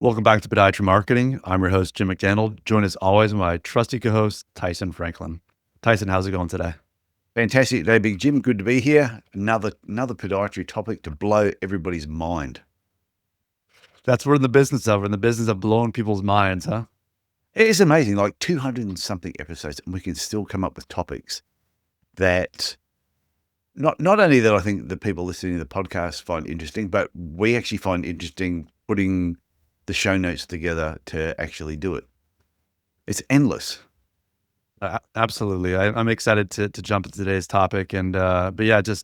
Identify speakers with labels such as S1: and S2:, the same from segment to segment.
S1: Welcome back to Podiatry Marketing. I'm your host, Jim McDaniel. Joined as always, my trusty co-host, Tyson Franklin. Tyson, how's it going today?
S2: Fantastic day, Big Jim. Good to be here. Another podiatry topic to blow everybody's mind.
S1: That's what we're in the business of. We're in the business of blowing people's minds, huh?
S2: It is amazing, like 200 and something episodes, and we can still come up with topics that not only that I think the people listening to the podcast find interesting, but we actually find interesting putting the show notes together to actually do it. It's endless.
S1: Absolutely. I'm excited to jump into today's topic. But yeah, it's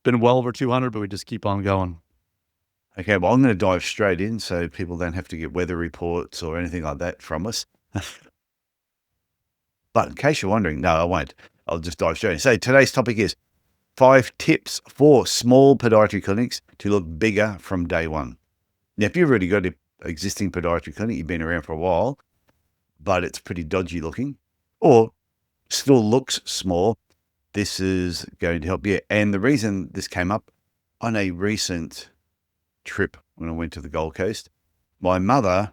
S1: been well over 200, but we just keep on going.
S2: Okay, well, I'm going to dive straight in so people don't have to get weather reports or anything like that from us. But in case you're wondering, no, I won't. I'll just dive straight in. So today's topic is 5 tips for small podiatry clinics to look bigger from day one. Now, if you've already got an existing podiatry clinic, you've been around for a while, but it's pretty dodgy looking, or still looks small, this is going to help you. And the reason this came up on a recent trip when I went to the Gold Coast, my mother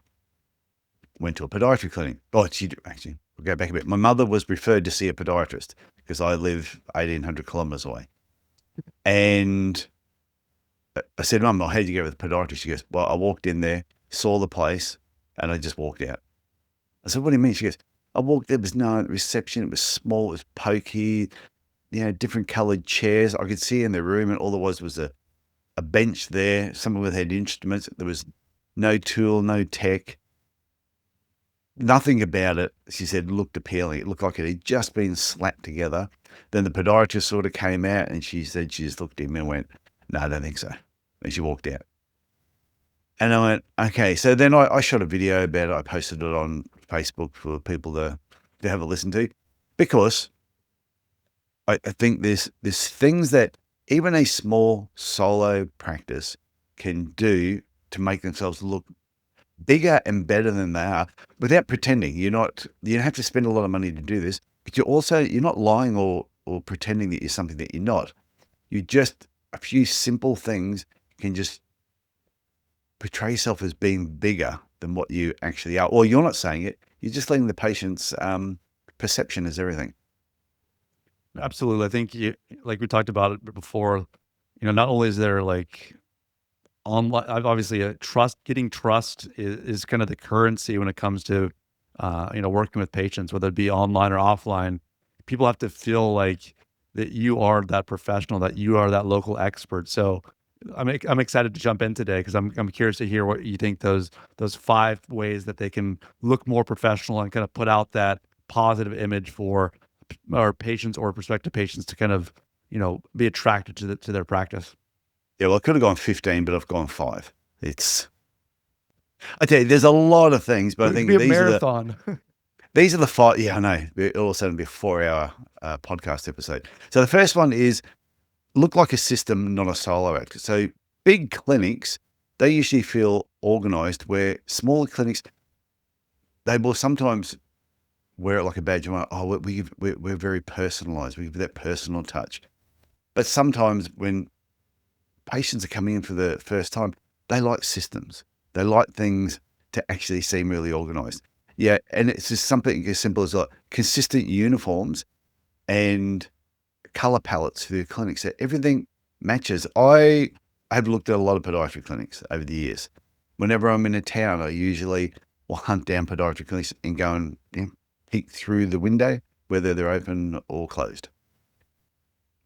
S2: went to a podiatry clinic. Oh, actually, we'll go back a bit. My mother was referred to see a podiatrist because I live 1,800 kilometers away. And I said, Mum, how'd you go with the podiatrist? She goes, well, I walked in there, saw the place, and I just walked out. I said, what do you mean? She goes, I walked there, there was no reception. It was small, it was pokey, different colored chairs. I could see in the room, and all there was a bench there. Someone had instruments. There was no tool, no tech. Nothing about it, she said, looked appealing. It looked like it had just been slapped together. Then the podiatrist sort of came out, and she said she just looked at him and went, no, I don't think so. And she walked out. And I went, okay. So then I shot a video about it. I posted it on Facebook for people to have a listen to, because I think there's things that even a small solo practice can do to make themselves look bigger and better than they are without pretending. You don't have to spend a lot of money to do this, but you're not lying or pretending that you're something that you're not. You just, a few simple things can just portray yourself as being bigger than what you actually are. Or you're not saying it, you're just letting the patient's perception is everything.
S1: Absolutely. I think like we talked about it before, not only is there like online, obviously getting trust is kind of the currency when it comes to, working with patients, whether it be online or offline. People have to feel like that you are that professional, that you are that local expert. So I'm excited to jump in today because I'm curious to hear what you think those 5 ways that they can look more professional and kind of put out that positive image for our patients or prospective patients to kind of, be attracted to their practice.
S2: Yeah, well, I could have gone 15, but I've gone 5. I tell you, there's a lot of things, but I
S1: It could
S2: think
S1: be a marathon.
S2: these are the 5. Yeah, I know. It'll also be a 4-hour podcast episode. So the first one is look like a system, not a solo act. So big clinics, they usually feel organized, where smaller clinics, they will sometimes wear it like a badge of honor. Oh, we're very personalized. We give that personal touch. But sometimes when patients are coming in for the first time, they like systems. They like things to actually seem really organized. Yeah, and it's just something as simple as like consistent uniforms and color palettes for the clinics, that everything matches. I have looked at a lot of podiatry clinics over the years. Whenever I'm in a town, I usually will hunt down podiatry clinics and go and peek through the window, whether they're open or closed.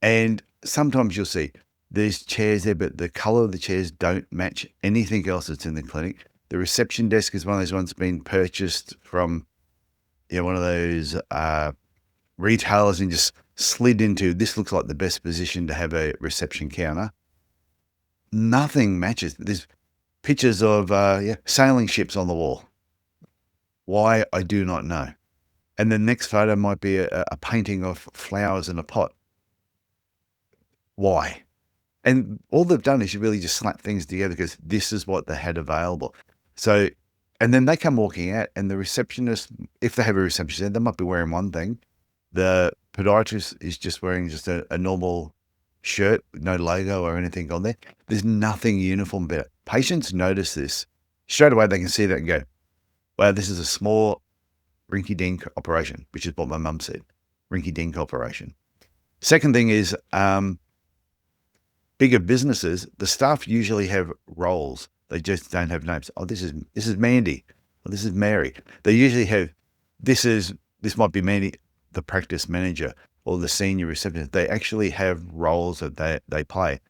S2: And sometimes you'll see there's chairs there, but the color of the chairs don't match anything else that's in the clinic. The reception desk is one of those ones been purchased from one of those retailers and just slid into, this looks like the best position to have a reception counter. Nothing matches. There's pictures of sailing ships on the wall. Why, I do not know. And the next photo might be a painting of flowers in a pot. Why? And all they've done is you really just slap things together because this is what they had available. So, and then they come walking out, and the receptionist, if they have a receptionist, they might be wearing one thing. The podiatrist is just wearing just a normal shirt with no logo or anything on there. There's nothing uniform about it. Patients notice this straight away they can see that and go, wow, this is a small rinky-dink operation, which is what my mum said, rinky-dink operation. Second thing is bigger businesses, the staff usually have roles. They just don't have names. Oh, this is Mandy. Oh, this is Mary. They usually have, this might be Mandy, the practice manager or the senior receptionist. They actually have roles that they play.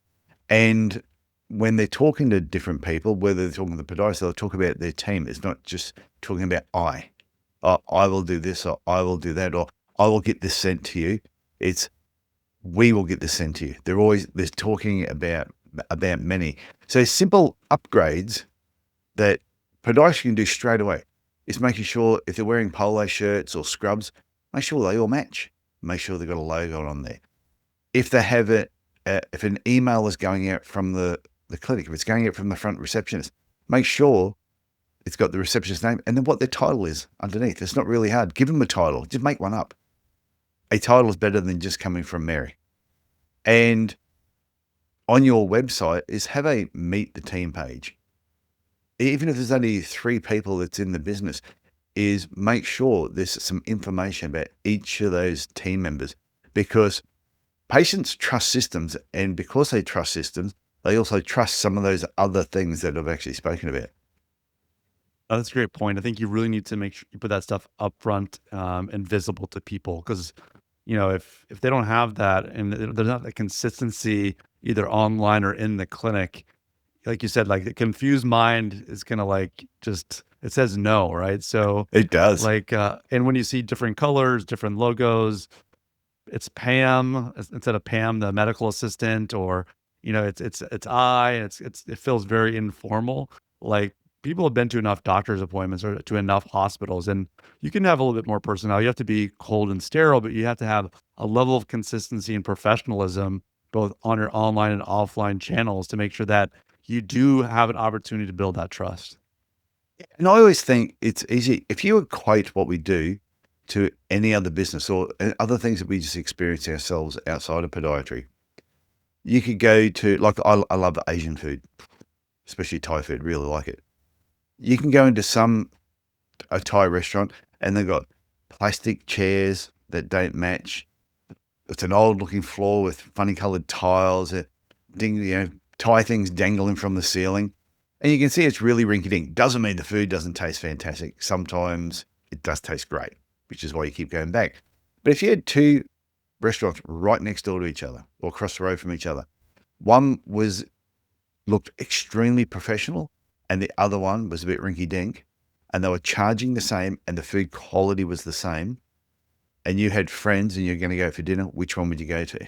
S2: And when they're talking to different people, whether they're talking to the podiatrist, they'll talk about their team. It's not just talking about I will do this, or I will do that, or I will get this sent to you. It's we will get this sent to you. They're talking about many. So simple upgrades that podiatrists can do straight away is making sure if they're wearing polo shirts or scrubs, make sure they all match. Make sure they've got a logo on there. If they have if an email is going out from the clinic, if it's going out from the front receptionist, make sure it's got the receptionist's name and then what their title is underneath. It's not really hard. Give them a title. Just make one up. A title is better than just coming from Mary. And on your website is have a meet the team page. Even if there's only 3 people that's in the business, is make sure there's some information about each of those team members, because patients trust systems, and because they trust systems, they also trust some of those other things that I've actually spoken about.
S1: Oh, that's a great point. I think you really need to make sure you put that stuff up front, and visible to people, because if they don't have that and there's not a consistency either online or in the clinic, like you said, like the confused mind is gonna like just it says no, right? So
S2: It does.
S1: like and when you see different colors, different logos, it's Pam instead of Pam, the medical assistant, or it's I. It feels very informal. Like people have been to enough doctor's appointments or to enough hospitals, and you can have a little bit more personality. You have to be cold and sterile, but you have to have a level of consistency and professionalism both on your online and offline channels to make sure that you do have an opportunity to build that trust.
S2: And I always think it's easy. If you equate what we do to any other business or other things that we just experience ourselves outside of podiatry, you could go to, like, I love Asian food, especially Thai food, really like it. You can go into a Thai restaurant and they've got plastic chairs that don't match. It's an old looking floor with funny colored tiles, Thai things dangling from the ceiling. And you can see it's really rinky dink. Doesn't mean the food doesn't taste fantastic. Sometimes it does taste great, which is why you keep going back. But if you had 2 restaurants right next door to each other or across the road from each other, one looked extremely professional and the other one was a bit rinky dink, and they were charging the same and the food quality was the same, and you had friends and you're going to go for dinner, which one would you go to?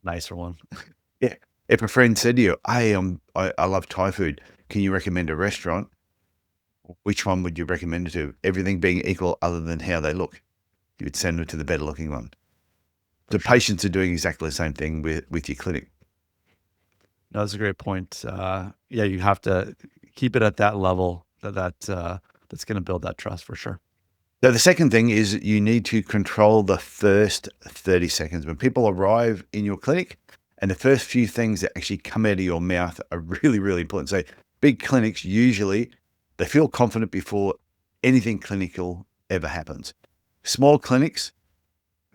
S1: Nicer one.
S2: Yeah. If a friend said to you, hey, I love Thai food, can you recommend a restaurant? Which one would you recommend it to? Everything being equal other than how they look. You would send them to the better looking one. The
S1: For sure.
S2: patients are doing exactly the same thing with your clinic.
S1: No, that's a great point. Yeah, you have to keep it at that level that's going to build that trust for sure.
S2: So the second thing is you need to control the first 30 seconds. When people arrive in your clinic, and the first few things that actually come out of your mouth are really, really important. So big clinics, usually they feel confident before anything clinical ever happens. Small clinics,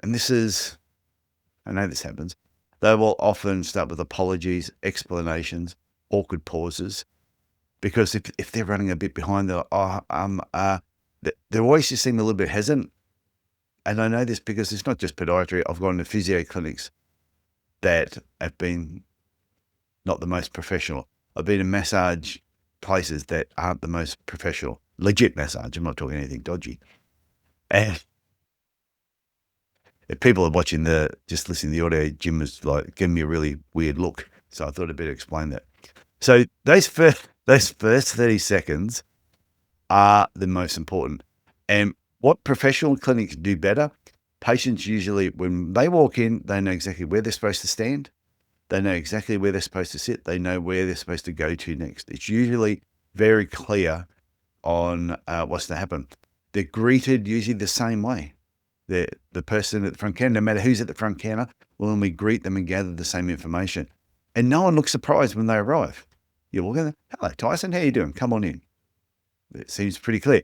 S2: and I know this happens, they will often start with apologies, explanations, awkward pauses, because if they're running a bit behind, they always just seem a little bit hesitant. And I know this because it's not just podiatry. I've gone to physio clinics that have been not the most professional. I've been in massage places that aren't the most professional. Legit massage. I'm not talking anything dodgy. And if people are watching just listening to the audio, Jim was like giving me a really weird look. So I thought I'd better explain that. So those first 30 seconds are the most important. And what professional clinics do better, patients usually, when they walk in, they know exactly where they're supposed to stand. They know exactly where they're supposed to sit. They know where they're supposed to go to next. It's usually very clear on what's to happen. They're greeted usually the same way. The person at the front counter, no matter who's at the front counter, well, then we greet them and gather the same information. And no one looks surprised when they arrive. You walk in, hello, Tyson, how you doing? Come on in. It seems pretty clear.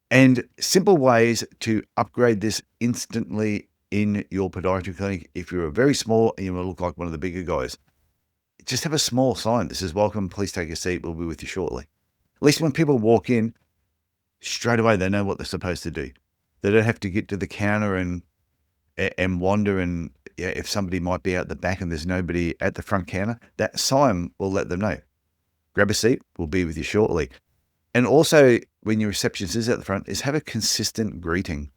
S2: And simple ways to upgrade this instantly in your podiatry clinic. If you're very small and you want to look like one of the bigger guys, just have a small sign that says, welcome, please take a seat. We'll be with you shortly. At least when people walk in, straight away, they know what they're supposed to do. They don't have to get to the counter and wander. And yeah, if somebody might be out the back and there's nobody at the front counter, that sign will let them know. Grab a seat. We'll be with you shortly. And also, when your receptionist is at the front, is have a consistent greeting.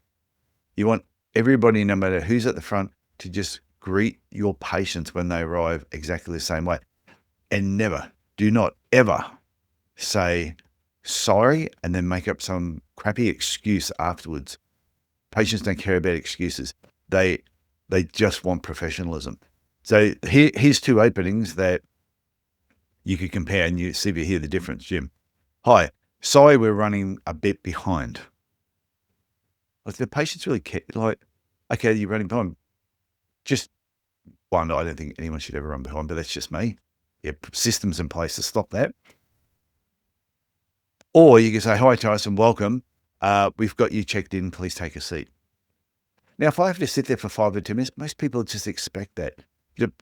S2: You want everybody, no matter who's at the front, to just greet your patients when they arrive exactly the same way. And never, do not ever say sorry and then make up some crappy excuse afterwards. Patients don't care about excuses. They just want professionalism. So here's two openings that you could compare and you see if you hear the difference, Jim. Hi, sorry, we're running a bit behind. Like the patients really care, like, okay, you're running behind. Just one, I don't think anyone should ever run behind, but that's just me. Yeah, systems in place to stop that. Or you can say, hi, Tyson, welcome. We've got you checked in. Please take a seat. Now, if I have to sit there for 5 or 10 minutes, most people just expect that.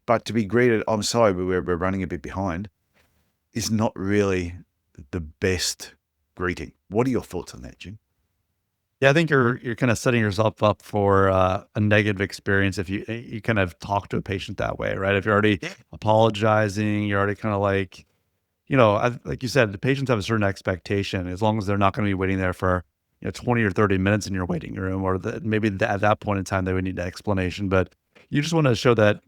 S2: But to be greeted, I'm sorry, we're running a bit behind, is not really the best greeting. What are your thoughts on that, Jim?
S1: Yeah, I think you're kind of setting yourself up for a negative experience if you kind of talk to a patient that way, right? If you're already apologizing, you're already kind of like, like you said, the patients have a certain expectation. As long as they're not going to be waiting there for 20 or 30 minutes in your waiting room, or maybe at that point in time they would need an explanation. But you just want to show that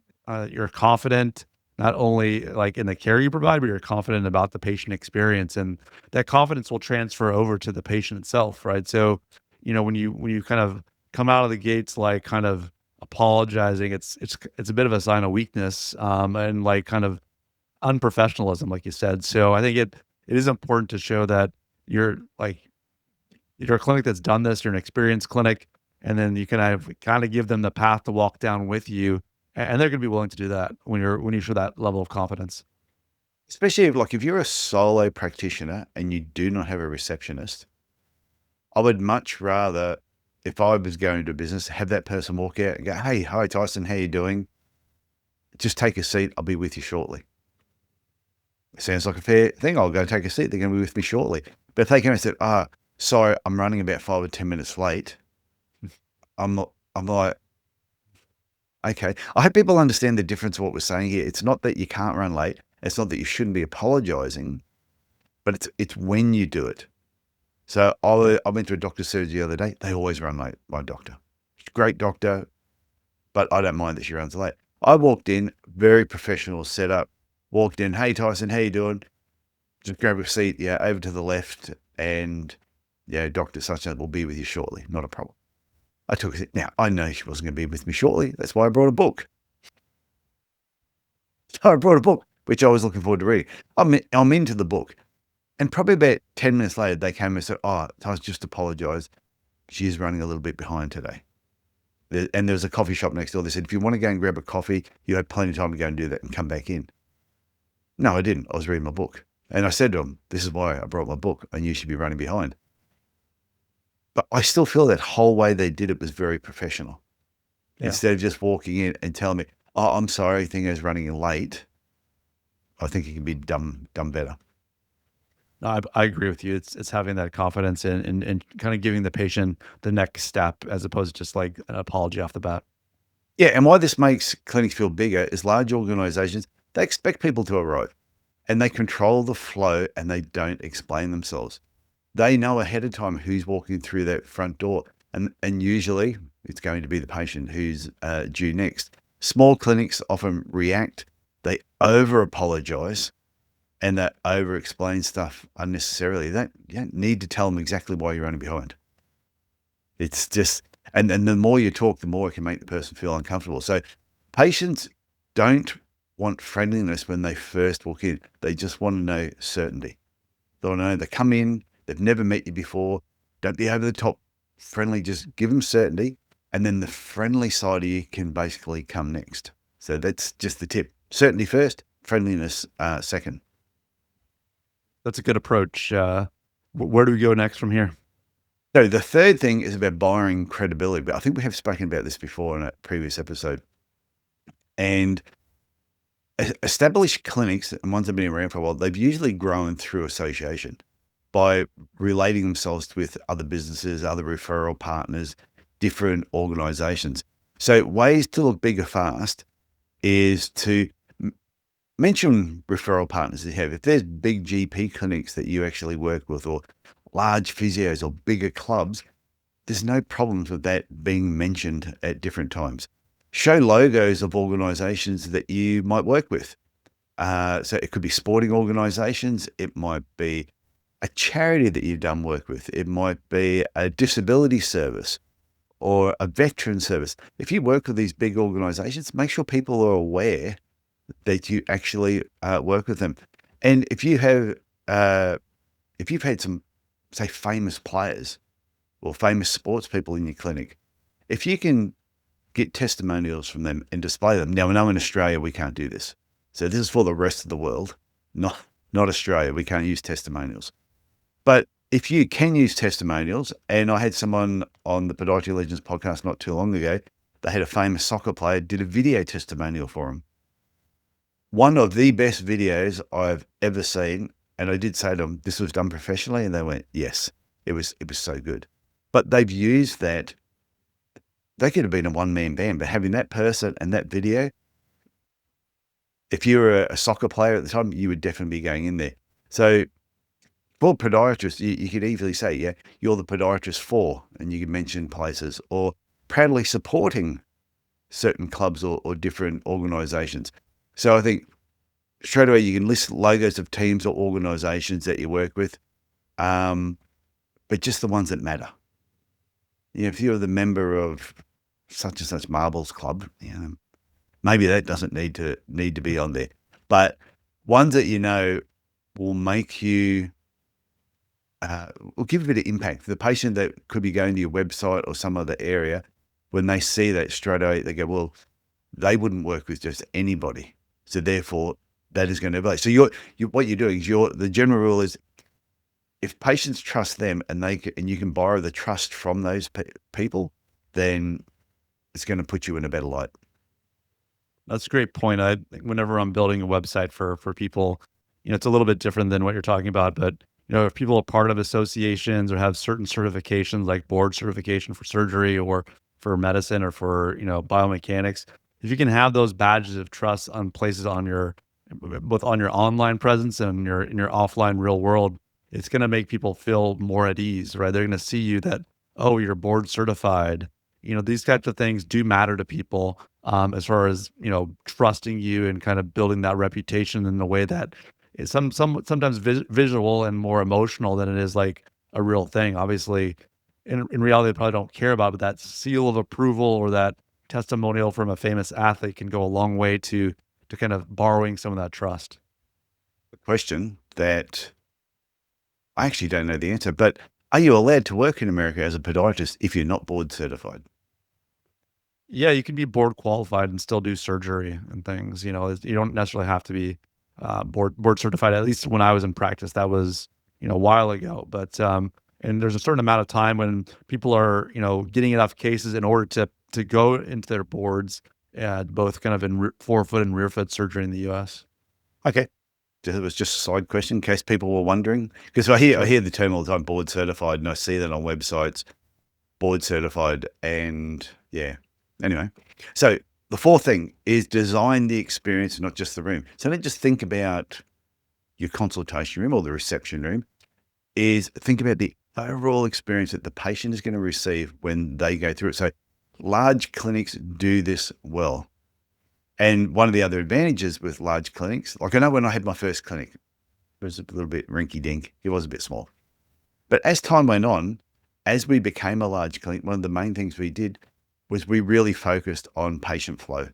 S1: you're confident, not only like in the care you provide, but you're confident about the patient experience, and that confidence will transfer over to the patient itself, right? So, when you kind of come out of the gates like kind of apologizing, it's a bit of a sign of weakness, and like kind of unprofessionalism, like you said. So I think it is important to show that you're a clinic that's done this, you're an experienced clinic, and then you can kind of give them the path to walk down with you, and they're going to be willing to do that when you show that level of confidence.
S2: Especially if you're a solo practitioner and you do not have a receptionist, I would much rather, if I was going to a business, have that person walk out and go, hey, hi, Tyson, how you doing? Just take a seat. I'll be with you shortly. It sounds like a fair thing. I'll go take a seat. They're going to be with me shortly. But if they came and said, sorry, I'm running about 5 or 10 minutes late. I'm like, okay. I hope people understand the difference of what we're saying here. It's not that you can't run late. It's not that you shouldn't be apologizing, but it's when you do it. So I went to a doctor's surgery the other day. They always run late, my doctor. Great doctor, but I don't mind that she runs late. I walked in, very professional setup. Walked in, hey, Tyson, how you doing? Just grab a seat, yeah, over to the left, and yeah, Dr. Such will be with you shortly. Not a problem. I took a seat. Now, I know she wasn't going to be with me shortly. That's why I brought a book. So I brought a book, which I was looking forward to reading. I'm into the book. And probably about 10 minutes later, they came and said, Tyson, just apologize. She is running a little bit behind today. And there was a coffee shop next door. They said, if you want to go and grab a coffee, you have plenty of time to go and do that and come back in. No, I didn't. I was reading my book. And I said to them, this is why I brought my book. I knew she'd be running behind. But I still feel that whole way they did it was very professional.
S1: Yeah.
S2: Instead of just walking in and telling me, I'm sorry, I think I was running late. I think it can be done better.
S1: No, I agree with you. It's having that confidence and kind of giving the patient the next step as opposed to just like an apology off the bat.
S2: Yeah, and why this makes clinics feel bigger is large organizations, they expect people to arrive and they control the flow and they don't explain themselves. They know ahead of time who's walking through that front door, and usually it's going to be the patient who's due next. Small clinics often react, they over apologize, and they over explain stuff unnecessarily. You don't need to tell them exactly why you're running behind. It's just, and the more you talk, the more it can make the person feel uncomfortable. So patients don't want friendliness when they first walk in. They just want to know certainty. They want to know they come in, they've never met you before. Don't be over the top friendly. Just give them certainty. And then the friendly side of you can basically come next. So that's just the tip. Certainty first, friendliness second.
S1: That's a good approach. Where do we go next from here?
S2: So the third thing is about borrowing credibility, but I think we have spoken about this before in a previous episode. And established clinics and ones that have been around for a while, they've usually grown through association by relating themselves with other businesses, other referral partners, different organizations. So ways to look bigger fast is to mention referral partners that you have. If there's big GP clinics that you actually work with, or large physios or bigger clubs, there's no problems with that being mentioned at different times. Show logos of organizations that you might work with. So it could be sporting organizations. It might be a charity that you've done work with. It might be a disability service or a veteran service. If you work with these big organizations, make sure people are aware that you actually work with them. And if you've had some, say, famous players or famous sports people in your clinic, if you can get testimonials from them and display them. Now, I know in Australia we can't do this. So this is for the rest of the world, not Australia. We can't use testimonials. But if you can use testimonials, and I had someone on the Podiatry Legends podcast not too long ago, they had a famous soccer player, did a video testimonial for him. One of the best videos I've ever seen. And I did say to them, this was done professionally. And they went, yes, it was so good. But they've used that. They could have been a one-man band, but having that person and that video, if you were a soccer player at the time, you would definitely be going in there. So for podiatrists, you could easily say, yeah, you're the podiatrist for, and you could mention places, or proudly supporting certain clubs or different organizations. So I think straight away you can list logos of teams or organizations that you work with, but just the ones that matter. You know, if you're the member of such and such marbles club, you know, maybe that doesn't need to be on there. But ones that you know will make you, will give a bit of impact. The patient that could be going to your website or some other area, when they see that straight away, they go, well, they wouldn't work with just anybody. So therefore, that is going to be. So what you're doing is the general rule is, if patients trust them and you can borrow the trust from those people, then it's going to put you in a better light.
S1: That's a great point. Whenever I'm building a website for people, it's a little bit different than what you're talking about. But if people are part of associations or have certain certifications, like board certification for surgery or for medicine or for biomechanics, if you can have those badges of trust on places both on your online presence and in your offline real world, it's going to make people feel more at ease, right? They're going to see you that, oh, you're board certified. These types of things do matter to people, as far as, trusting you and kind of building that reputation in a way that is sometimes visual and more emotional than it is like a real thing. Obviously, in reality, they probably don't care about it, but that seal of approval or that testimonial from a famous athlete can go a long way to kind of borrowing some of that trust.
S2: The question that I actually don't know the answer, but are you allowed to work in America as a podiatrist if you're not board certified?
S1: Yeah, you can be board qualified and still do surgery and things. You don't necessarily have to be board certified. At least when I was in practice, that was a while ago. But and there's a certain amount of time when people are getting enough cases in order to go into their boards, both kind of in forefoot and rear foot surgery in the U.S.
S2: Okay. It was just a side question in case people were wondering, because I hear the term all the time, board certified, and I see that on websites, board certified, and yeah. Anyway, so the fourth thing is design the experience, not just the room. So don't just think about your consultation room or the reception room. Is think about the overall experience that the patient is going to receive when they go through it. So large clinics do this well. And one of the other advantages with large clinics, like I know when I had my first clinic, it was a little bit rinky dink. It was a bit small. But as time went on, as we became a large clinic, one of the main things we did was we really focused on patient flow.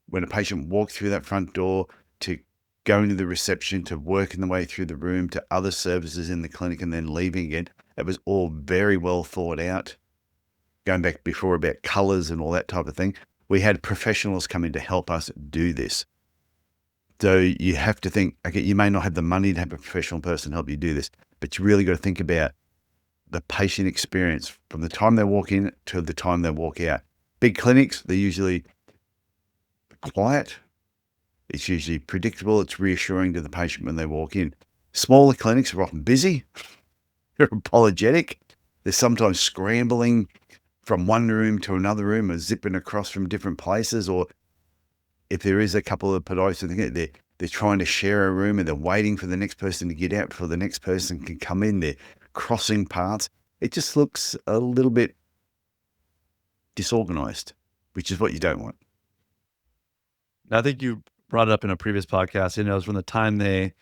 S2: When a patient walked through that front door, to go into the reception, to working the way through the room, to other services in the clinic, and then leaving again, it was all very well thought out. Going back before about colors and all that type of thing, we had professionals come in to help us do this. So you have to think, okay, you may not have the money to have a professional person help you do this, but you really got to think about the patient experience from the time they walk in to the time they walk out. Big clinics, they're usually quiet. It's usually predictable. It's reassuring to the patient when they walk in. Smaller clinics are often busy. They're apologetic. They're sometimes scrambling from one room to another room or zipping across from different places. Or if there is a couple of podiatrists, they're trying to share a room and they're waiting for the next person to get out before the next person can come in. They're crossing paths. It just looks a little bit disorganized, which is what you don't want.
S1: I think you brought it up in a previous podcast, is from the time they,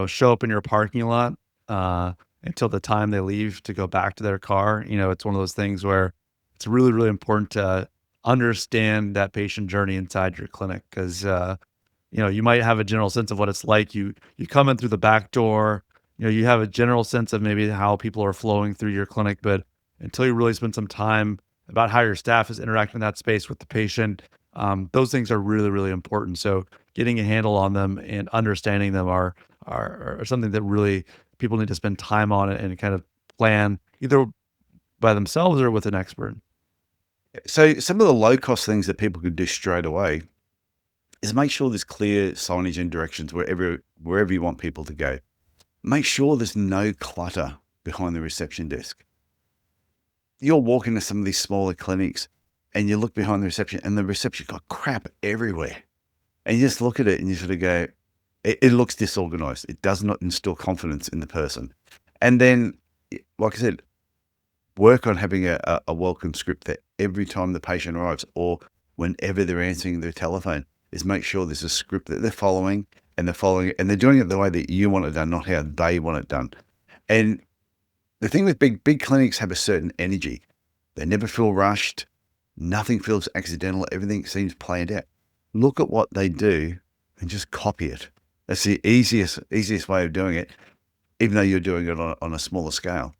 S1: show up in your parking lot, uh, until the time they leave to go back to their car. It's one of those things where it's really, really important to understand that patient journey inside your clinic because, you might have a general sense of what it's like. You come in through the back door, you have a general sense of maybe how people are flowing through your clinic, but until you really spend some time about how your staff is interacting in that space with the patient, those things are really, really important. So getting a handle on them and understanding them are something that really people need to spend time on it and kind of plan either by themselves or with an expert.
S2: So some of the low cost things that people could do straight away is make sure there's clear signage and directions wherever you want people to go. Make sure there's no clutter behind the reception desk. You'll walk into some of these smaller clinics and you look behind the reception got crap everywhere. And you just look at it and you sort of go, it looks disorganized. It does not instill confidence in the person. And then, like I said, work on having a welcome script that every time the patient arrives or whenever they're answering their telephone is make sure there's a script that they're following and they're doing it the way that you want it done, not how they want it done. And the thing with big clinics have a certain energy. They never feel rushed. Nothing feels accidental. Everything seems planned out. Look at what they do and just copy it. That's the easiest way of doing it, even though you're doing it on a smaller scale.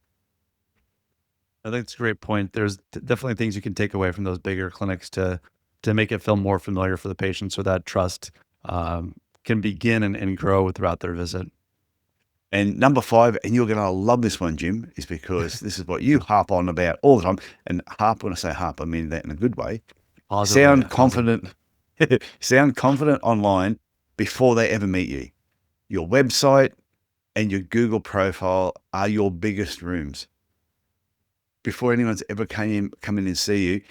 S1: I think it's a great point. There's definitely things you can take away from those bigger clinics to make it feel more familiar for the patient, so that trust can begin and grow throughout their visit.
S2: And number 5, and you're going to love this one, Jim, is because this is what you harp on about all the time. And harp, when I say harp, I mean that in a good way.
S1: Positive way,
S2: Sound confident, sound confident online before they ever meet you. Your website and your Google profile are your biggest rooms. Before anyone's ever come in and see you,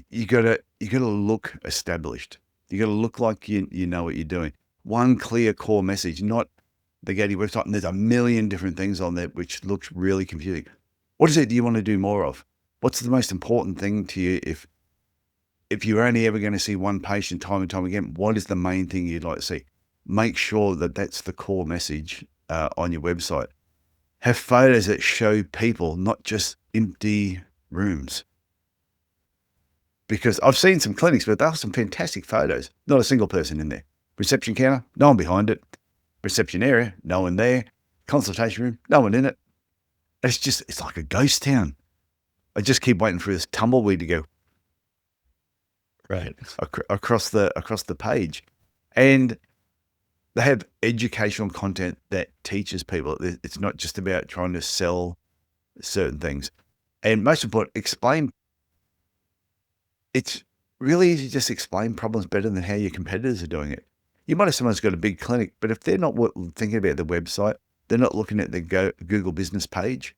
S2: you gotta look established. You gotta look like you know what you're doing. One clear core message, not the Getty website, and there's a million different things on there which looks really confusing. What is it you want to do more of? What's the most important thing to you? If you're only ever going to see one patient time and time again, what is the main thing you'd like to see? Make sure that that's the core message on your website. Have photos that show people, not just empty rooms. Because I've seen some clinics, but there are some fantastic photos. Not a single person in there. Reception counter, no one behind it. Reception area, no one there. Consultation room, no one in it. It's like a ghost town. I just keep waiting for this tumbleweed to go
S1: right
S2: across the page. And they have educational content that teaches people. It's not just about trying to sell certain things. And most important, explain. It's really easy to just explain problems better than how your competitors are doing it. You might have someone who's got a big clinic, but if they're not thinking about the website, they're not looking at the Google business page,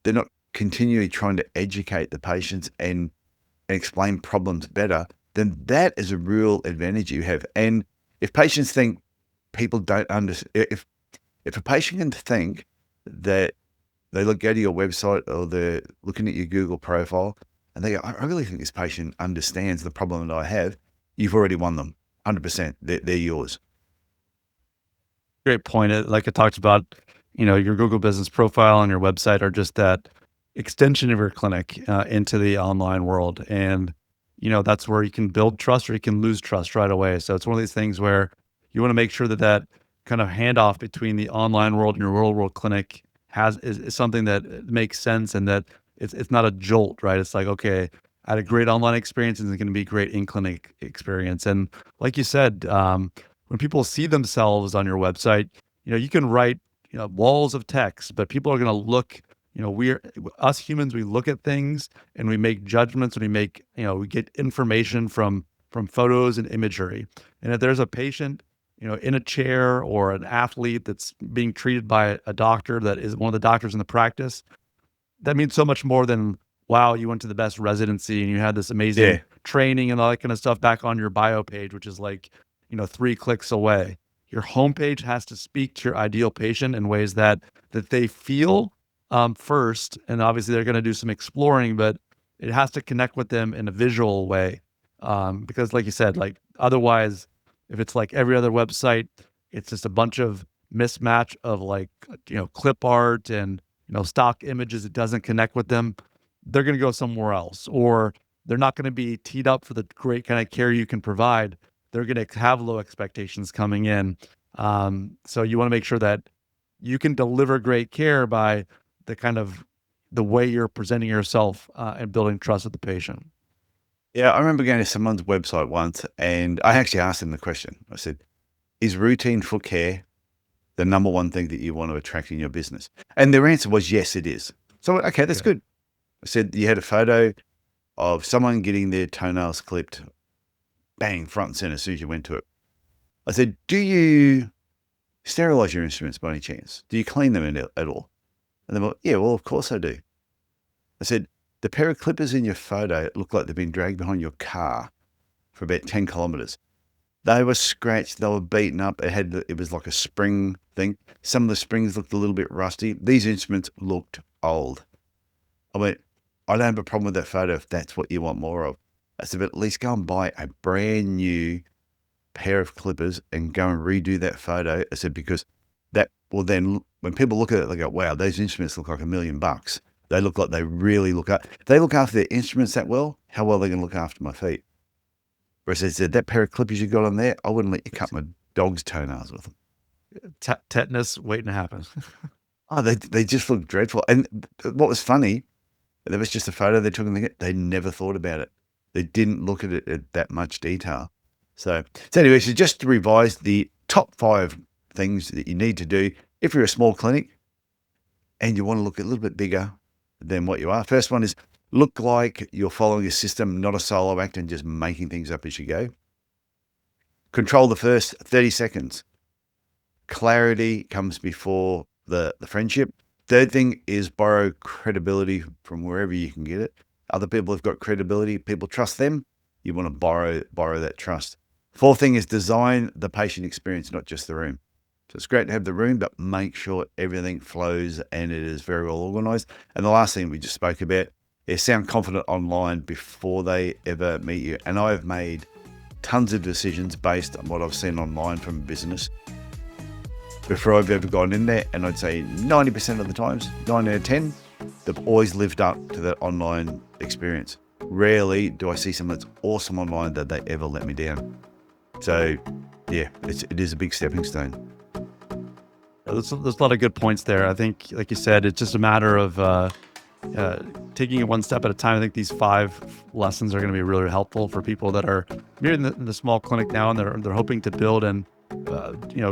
S2: they're not continually trying to educate the patients and explain problems better, then that is a real advantage you have. And if patients think people don't understand, if a patient can think that they go to your website or they're looking at your Google profile and they go, I really think this patient understands the problem that I have, you've already won them. 100%. They're yours.
S1: Great point. Like I talked about, your Google business profile and your website are just that extension of your clinic into the online world. And, that's where you can build trust or you can lose trust right away. So it's one of these things where you want to make sure that kind of handoff between the online world and your real world clinic is something that makes sense and that it's not a jolt, right? It's like, okay, I had a great online experience and it's going to be a great in-clinic experience. And like you said, when people see themselves on your website, you can write, walls of text, but people are going to look, us humans, we look at things and we make judgments and we get information from photos and imagery. And if there's a patient, in a chair or an athlete that's being treated by a doctor that is one of the doctors in the practice, that means so much more than, wow, you went to the best residency and you had this amazing
S2: Yeah.
S1: training and all that kind of stuff back on your bio page, which is like, 3 clicks away. Your homepage has to speak to your ideal patient in ways that they feel first, and obviously they're going to do some exploring, but it has to connect with them in a visual way, because, like you said, like otherwise, if it's like every other website, it's just a bunch of mismatch of like clip art and stock images. It doesn't connect with them. They're going to go somewhere else, or they're not going to be teed up for the great kind of care you can provide. They're going to have low expectations coming in. So you want to make sure that you can deliver great care by the way you're presenting yourself, and building trust with the patient.
S2: Yeah, I remember going to someone's website once and I actually asked them the question. I said, is routine foot care the number one thing that you want to attract in your business? And their answer was, yes, it is. So, okay, that's
S1: Yeah.
S2: good. I said, you had a photo of someone getting their toenails clipped, bang, front and center as soon as you went to it. I said, do you sterilize your instruments by any chance? Do you clean them at all? And they were, yeah, well, of course I do. I said, the pair of clippers in your photo look like they've been dragged behind your car for about 10 kilometers. They were scratched. They were beaten up. It was like a spring thing. Some of the springs looked a little bit rusty. These instruments looked old. I went, I don't have a problem with that photo if that's what you want more of. I said, but at least go and buy a brand new pair of clippers and go and redo that photo. I said, because that will then, when people look at it, they go, wow, those instruments look like $1 million. They look like they really look up. If they look after their instruments that well, how well are they going to look after my feet? Whereas I said, that pair of clippers you got on there, I wouldn't let you cut my dog's toenails with them.
S1: Tetanus waiting to happen.
S2: Oh, they just look dreadful. And what was funny, there was just a photo they took and they never thought about it. They didn't look at it at that much detail. So anyway, so just to revise the top 5 things that you need to do if you're a small clinic and you want to look a little bit bigger than what you are. First one is look like you're following a system, not a solo act and just making things up as you go. Control the first 30 seconds. Clarity comes before the friendship. Third thing is borrow credibility from wherever you can get it. Other people have got credibility. People trust them. You want to borrow that trust. Fourth thing is design the patient experience, not just the room. So it's great to have the room, but make sure everything flows and it is very well organized. And the last thing we just spoke about is sound confident online before they ever meet you. And I've made tons of decisions based on what I've seen online from business before I've ever gone in there. And I'd say 90% of the times, 9 out of 10, they've always lived up to that online experience. Rarely do I see someone that's awesome online that they ever let me down. So yeah, it is a big stepping stone.
S1: There's a lot of good points there. I think, like you said, it's just a matter of taking it one step at a time. I think these 5 lessons are going to be really helpful for people that are maybe in the small clinic now, and they're hoping to build and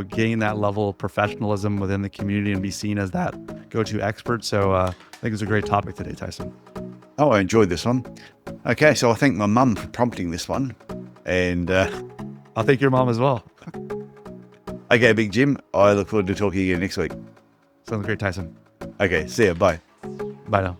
S1: gain that level of professionalism within the community and be seen as that go-to expert. So I think it's a great topic today, Tyson.
S2: Oh, I enjoyed this one. Okay, so I thank my mum for prompting this one, and
S1: I'll thank your mom as well.
S2: okay, Big Jim, I look forward to talking again next week.
S1: Sounds great, Tyson.
S2: Okay, see ya. Bye.
S1: Bye now.